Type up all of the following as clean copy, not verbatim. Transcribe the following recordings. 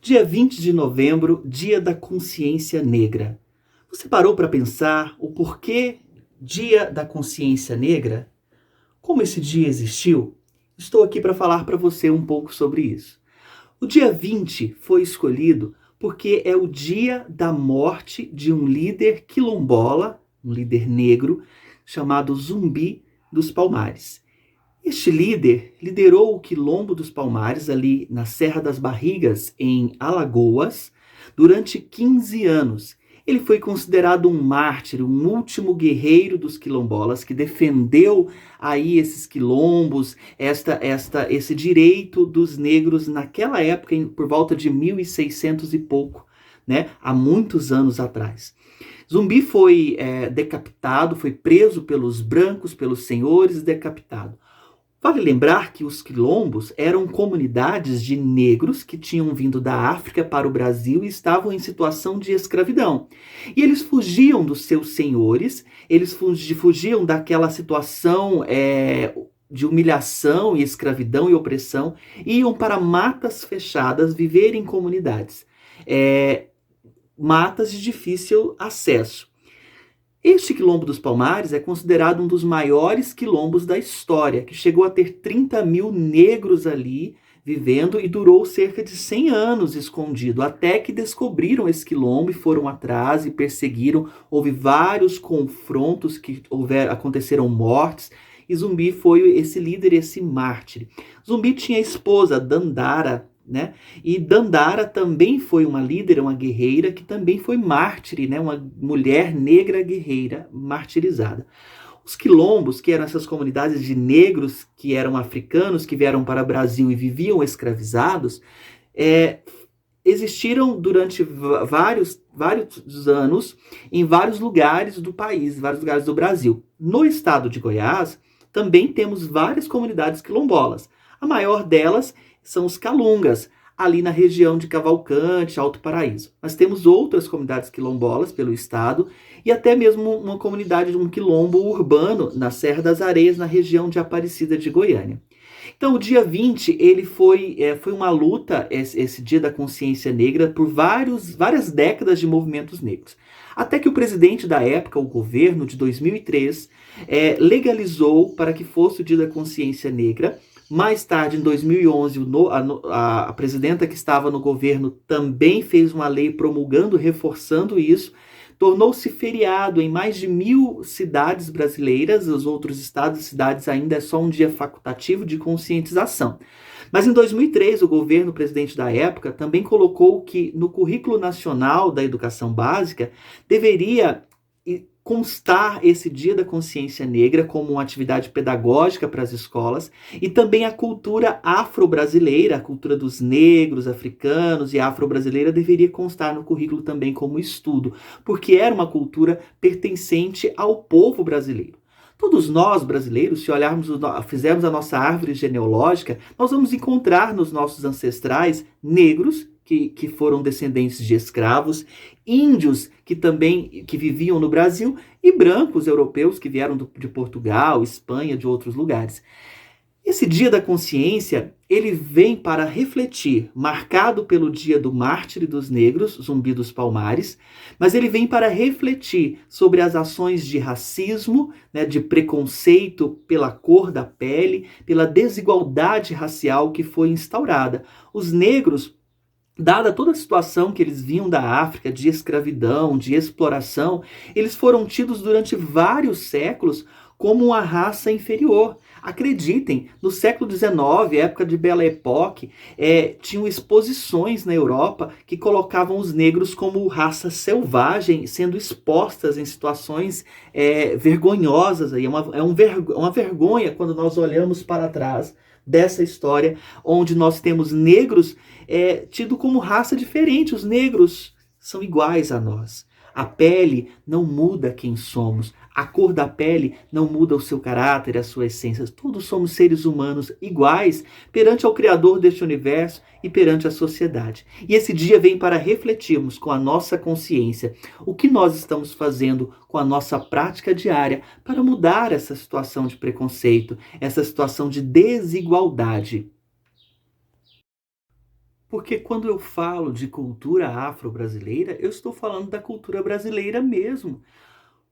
Dia 20 de novembro, Dia da Consciência Negra. Você parou para pensar o porquê Dia da Consciência Negra? Como esse dia existiu? Estou aqui para falar para você um pouco sobre isso. O dia 20 foi escolhido porque é o dia da morte de um líder quilombola, um líder negro, chamado Zumbi dos Palmares. Este líder liderou o Quilombo dos Palmares, ali na Serra das Barrigas, em Alagoas, durante 15 anos. Ele foi considerado um mártir, um último guerreiro dos quilombolas, que defendeu aí esses quilombos, esse direito dos negros naquela época, por volta de 1600 e pouco, né? Há muitos anos atrás. Zumbi foi decapitado, foi preso pelos brancos, pelos senhores, decapitado. Vale lembrar que os quilombos eram comunidades de negros que tinham vindo da África para o Brasil e estavam em situação de escravidão. E eles fugiam dos seus senhores, eles fugiam daquela situação de humilhação e escravidão e opressão, e iam para matas fechadas viver em comunidades. Matas de difícil acesso. Este Quilombo dos Palmares é considerado um dos maiores quilombos da história, que chegou a ter 30 mil negros ali vivendo e durou cerca de 100 anos escondido, até que descobriram esse quilombo e foram atrás e perseguiram. Houve vários confrontos que aconteceram mortes, e Zumbi foi esse líder, esse mártir. Zumbi tinha a esposa, Dandara, né? E Dandara também foi uma líder, uma guerreira, que também foi mártir, né? Uma mulher negra guerreira martirizada. Os quilombos, que eram essas comunidades de negros que eram africanos, que vieram para o Brasil e viviam escravizados, existiram durante vários anos em vários lugares do país, vários lugares do Brasil. No estado de Goiás, também temos várias comunidades quilombolas. A maior delas são os Calungas, ali na região de Cavalcante, Alto Paraíso. Nós temos outras comunidades quilombolas pelo estado e até mesmo uma comunidade de um quilombo urbano na Serra das Areias, na região de Aparecida de Goiânia. Então, o dia 20, ele foi uma luta, esse Dia da Consciência Negra, por várias décadas de movimentos negros. Até que o presidente da época, o governo de 2003, legalizou para que fosse o Dia da Consciência Negra. Mais tarde, em 2011, a presidenta que estava no governo também fez uma lei promulgando, reforçando isso. Tornou-se feriado em mais de 1.000 cidades brasileiras. Os outros estados e cidades ainda é só um dia facultativo de conscientização. Mas em 2003, o governo, o presidente da época, também colocou que no currículo nacional da educação básica deveria constar esse Dia da Consciência Negra como uma atividade pedagógica para as escolas, e também a cultura afro-brasileira, a cultura dos negros, africanos e afro-brasileira deveria constar no currículo também como estudo, porque era uma cultura pertencente ao povo brasileiro. Todos nós, brasileiros, se olharmos, fizermos a nossa árvore genealógica, nós vamos encontrar nos nossos ancestrais negros, que foram descendentes de escravos, índios que viviam no Brasil, e brancos europeus que vieram de Portugal, Espanha, de outros lugares. Esse Dia da Consciência, ele vem para refletir, marcado pelo Dia do Mártir dos Negros, Zumbi dos Palmares, mas ele vem para refletir sobre as ações de racismo, né, de preconceito pela cor da pele, pela desigualdade racial que foi instaurada. Os negros, dada toda a situação que eles vinham da África, de escravidão, de exploração, eles foram tidos durante vários séculos como uma raça inferior. Acreditem, no século XIX, época de Belle Époque, tinham exposições na Europa que colocavam os negros como raça selvagem, sendo expostas em situações vergonhosas. É uma vergonha quando nós olhamos para trás dessa história, onde nós temos negros tido como raça diferente. Os negros são iguais a nós. A pele não muda quem somos. A cor da pele não muda o seu caráter, a sua essência. Todos somos seres humanos iguais perante ao Criador deste universo e perante a sociedade. E esse dia vem para refletirmos com a nossa consciência o que nós estamos fazendo com a nossa prática diária para mudar essa situação de preconceito, essa situação de desigualdade. Porque quando eu falo de cultura afro-brasileira, eu estou falando da cultura brasileira mesmo.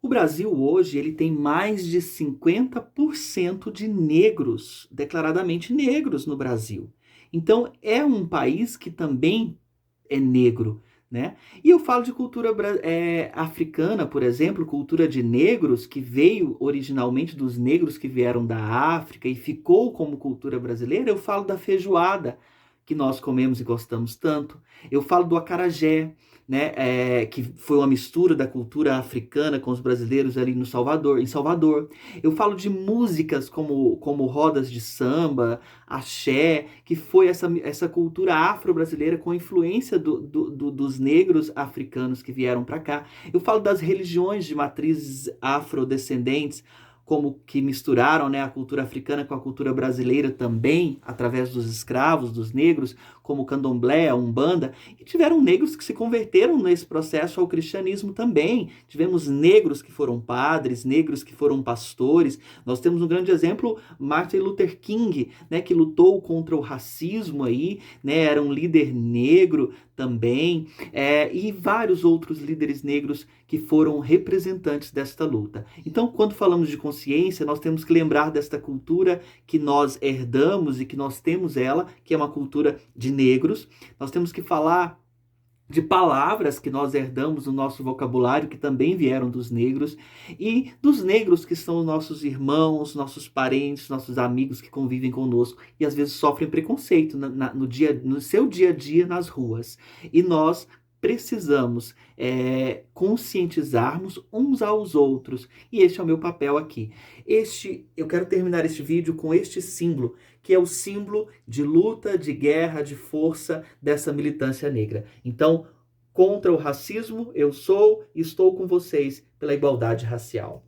O Brasil hoje ele tem mais de 50% de negros, declaradamente negros no Brasil. Então é um país que também é negro, né? E eu falo de cultura africana, por exemplo, cultura de negros, que veio originalmente dos negros que vieram da África e ficou como cultura brasileira. Eu falo da feijoada, que nós comemos e gostamos tanto. Eu falo do acarajé, né, que foi uma mistura da cultura africana com os brasileiros ali no Salvador, em Salvador. Eu falo de músicas como rodas de samba, axé, que foi essa cultura afro-brasileira com influência dos negros africanos que vieram para cá. Eu falo das religiões de matrizes afrodescendentes, como que misturaram, né, a cultura africana com a cultura brasileira também, através dos escravos, dos negros, como o candomblé, a umbanda, e tiveram negros que se converteram nesse processo ao cristianismo também. Tivemos negros que foram padres, negros que foram pastores. Nós temos um grande exemplo, Martin Luther King, né, que lutou contra o racismo aí, né, era um líder negro também, e vários outros líderes negros que foram representantes desta luta. Então, quando falamos de consciência, nós temos que lembrar desta cultura que nós herdamos e que nós temos ela, que é uma cultura de negros. Nós temos que falar de palavras que nós herdamos no nosso vocabulário, que também vieram dos negros, e dos negros que são nossos irmãos, nossos parentes, nossos amigos que convivem conosco e às vezes sofrem preconceito no seu dia a dia nas ruas. E nós precisamos conscientizarmos uns aos outros. E este é o meu papel aqui. Eu quero terminar este vídeo com este símbolo, que é o símbolo de luta, de guerra, de força dessa militância negra. Então, contra o racismo, eu estou com vocês pela igualdade racial.